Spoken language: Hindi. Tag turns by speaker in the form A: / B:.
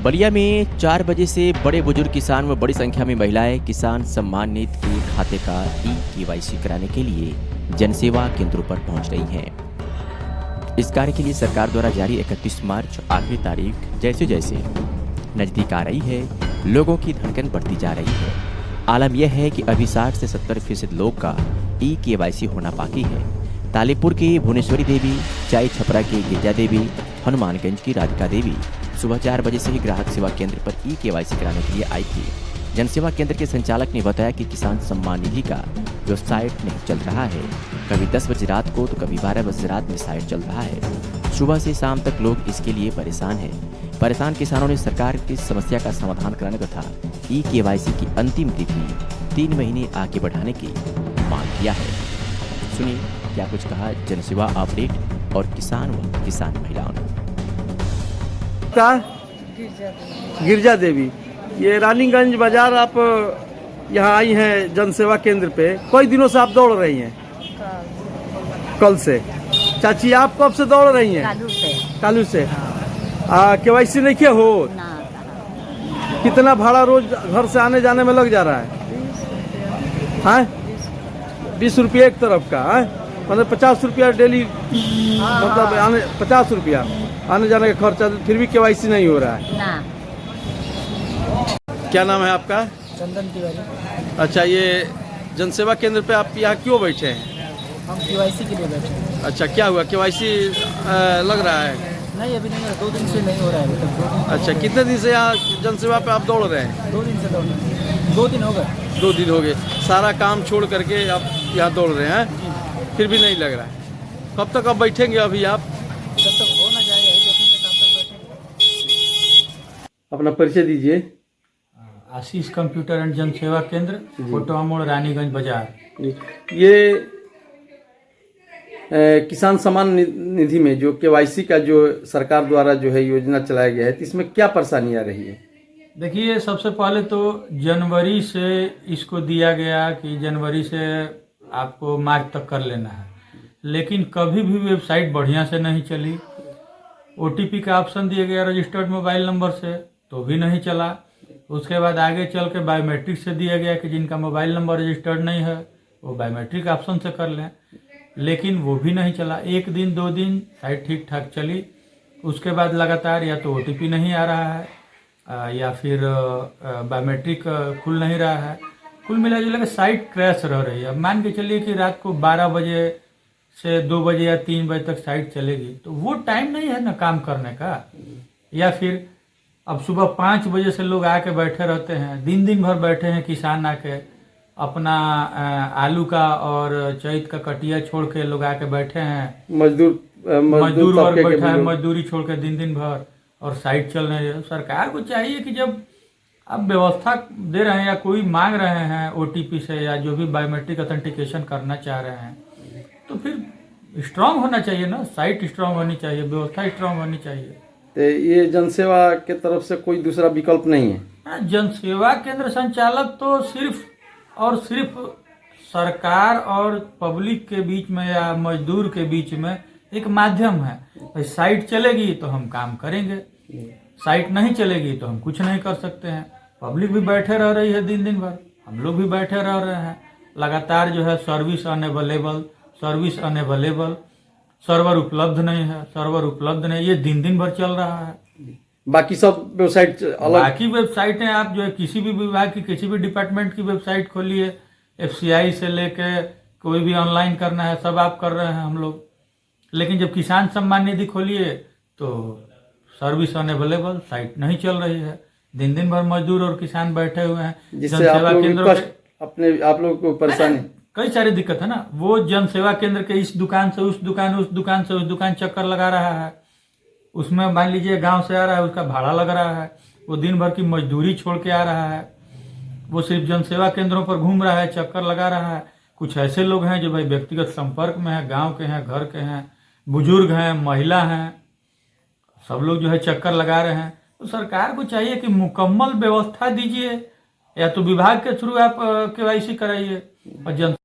A: बलिया में 4 बजे से बड़े बुजुर्ग किसान व बड़ी संख्या में महिलाएं किसान सम्मान निधि के खाते का ई-केवाईसी कराने के लिए जनसेवा केंद्रों पर पहुंच रही हैं। इस कार्य के लिए सरकार द्वारा जारी 31 मार्च आखिरी तारीख जैसे जैसे नजदीक आ रही है, लोगों की धड़कन बढ़ती जा रही है। आलम यह है कि अभी 60 से 70% लोग का ई-केवाईसी होना बाकी है। तालीपुर की भुवनेश्वरी देवी, चाई छपरा की गिरजा देवी, हनुमानगंज की राधिका देवी सुबह 4 बजे से ही ग्राहक सेवा केंद्र पर ई-केवाईसी कराने के लिए आई थी। जनसेवा केंद्र के संचालक ने बताया कि किसान सम्मान निधि का जो साइट नहीं चल रहा है, कभी 10 बजे रात को तो कभी 12 बजे रात में साइट चल रहा है। सुबह से शाम तक लोग इसके लिए परेशान हैं। परेशान किसानों ने सरकार की समस्या का समाधान कराने तथा ई-केवाईसी की अंतिम तिथि 3 महीने आगे बढ़ाने की मांग किया है। सुनिए क्या कुछ कहा जनसेवा ऑपरेट और किसान व किसान महिलाओं ने।
B: गिरजा देवी, ये रानीगंज बाजार आप यहाँ आई हैं जनसेवा केंद्र पे। कई दिनों से आप दौड़ रही हैं? कल से। चाची आप कब से दौड़ रही हैं? कालू से। केवाईसी नहीं किया हो? कितना भाड़ा रोज घर से आने जाने में लग जा रहा है? 20 रुपये एक तरफ का है, मतलब 50 रुपया डेली, मतलब आने 50 रुपया आने जाने का खर्चा, फिर भी केवाईसी नहीं हो रहा है ना। क्या नाम है आपका?
C: चंदन तिवारी।
B: अच्छा, ये जनसेवा केंद्र पे आप यहाँ क्यों बैठे हैं?
C: हम केवाईसी के लिए बैठे हैं।
B: अच्छा, क्या हुआ? केवाईसी लग रहा है?
C: नहीं, अभी नहीं, 2 दिन से नहीं हो रहा है।
B: अच्छा, कितने दिन से यहाँ जनसेवा पे आप दौड़ रहे हैं?
C: 2 दिन से दौड़ रहे हैं। 2 दिन हो गए।
B: 2 दिन हो गए। सारा काम छोड़ करके आप यहाँ दौड़ रहे हैं, फिर भी नहीं लग रहा है। कब तक आप बैठेंगे अभी आप?
C: जब तक हो ना जाए यही देखेंगे, तब तक बैठेंगे।
B: अपना परिचय दीजिए।
C: आशीष कंप्यूटर एंड जनसेवा केंद्र, कोटवा मोड़, रानीगंज बाजार।
B: ये किसान सम्मान निधि में जो केवाईसी का जो सरकार द्वारा जो है योजना चलाया गया है, तो इसमें क्या परेशानी आ रही है?
C: देखिए, सबसे पहले तो जनवरी से इसको दिया गया कि जनवरी से आपको मार्च तक कर लेना है, लेकिन कभी भी वेबसाइट बढ़िया से नहीं चली। OTP का ऑप्शन दिया गया रजिस्टर्ड मोबाइल नंबर से, तो भी नहीं चला। उसके बाद आगे चल के बायोमेट्रिक से दिया गया कि जिनका मोबाइल नंबर रजिस्टर्ड नहीं है वो बायोमेट्रिक ऑप्शन से कर लें, लेकिन वो भी नहीं चला। 1 दिन 2 दिन साइट ठीक ठाक चली, उसके बाद लगातार या तो OTP नहीं आ रहा है या फिर बायोमेट्रिक खुल नहीं रहा है। कुल मिला जुला के साइट क्रैश रह रही है। अब मान के चलिए कि रात को 12 बजे से 2 बजे या 3 बजे तक साइट चलेगी, तो वो टाइम नहीं है ना काम करने का। या फिर अब सुबह 5 बजे से लोग आके बैठे रहते हैं, दिन भर बैठे हैं किसान आके, अपना आलू का और चैत का कटिया छोड़ के लोग आके बैठे हैं। मजदूर वर्ग बैठा है, मजदूरी छोड़ के दिन भर, और साइट चल रही है। सरकार को चाहिए कि जब आप व्यवस्था दे रहे हैं या कोई मांग रहे हैं OTP से या जो भी बायोमेट्रिक ऑथेंटिकेशन करना चाह रहे हैं, तो फिर स्ट्रांग होना चाहिए ना, साइट स्ट्रांग होनी चाहिए, व्यवस्था स्ट्रांग होनी चाहिए।
B: तो ये जनसेवा के तरफ से कोई दूसरा विकल्प नहीं है?
C: जनसेवा केंद्र संचालक तो सिर्फ और सिर्फ सरकार और पब्लिक के बीच में या मजदूर के बीच में एक माध्यम है। साइट चलेगी तो हम काम करेंगे, साइट नहीं चलेगी तो हम कुछ नहीं कर सकते हैं। पब्लिक भी बैठे रह रही है दिन भर, हम लोग भी बैठे रह रहे हैं। लगातार जो है सर्विस अनअवेलेबल, सर्वर उपलब्ध नहीं है, सर्वर उपलब्ध नहीं, ये दिन भर चल रहा है।
B: बाकी सब वेबसाइट अलग,
C: बाकी वेबसाइटें आप जो है किसी भी विभाग की, किसी भी डिपार्टमेंट की वेबसाइट खोलिए, FCI से लेके कोई भी ऑनलाइन करना है सब आप कर रहे हैं हम लोग। लेकिन जब किसान सम्मान निधि खोलिए तो सर्विस अनअवेलेबल, साइट नहीं चल रही है। दिन भर मजदूर और किसान बैठे हुए हैं।
B: जिससे आप लोग को परेशानी,
C: कई सारी दिक्कत है ना। वो जनसेवा केंद्र के इस दुकान से उस दुकान, उस दुकान से उस दुकान चक्कर लगा रहा है। उसमें मान लीजिए गांव से आ रहा है, उसका भाड़ा लग रहा है, वो दिन भर की मजदूरी छोड़ के आ रहा है, वो सिर्फ जनसेवा केंद्रों पर घूम रहा है, चक्कर लगा रहा है। कुछ ऐसे लोग हैं जो भाई व्यक्तिगत संपर्क में है, गांव के हैं, घर के हैं, बुजुर्ग हैं, महिला हैं, सब लोग जो है चक्कर लगा रहे हैं। तो सरकार को चाहिए कि मुकम्मल व्यवस्था दीजिए, या तो विभाग के थ्रू आप KYC कराइए और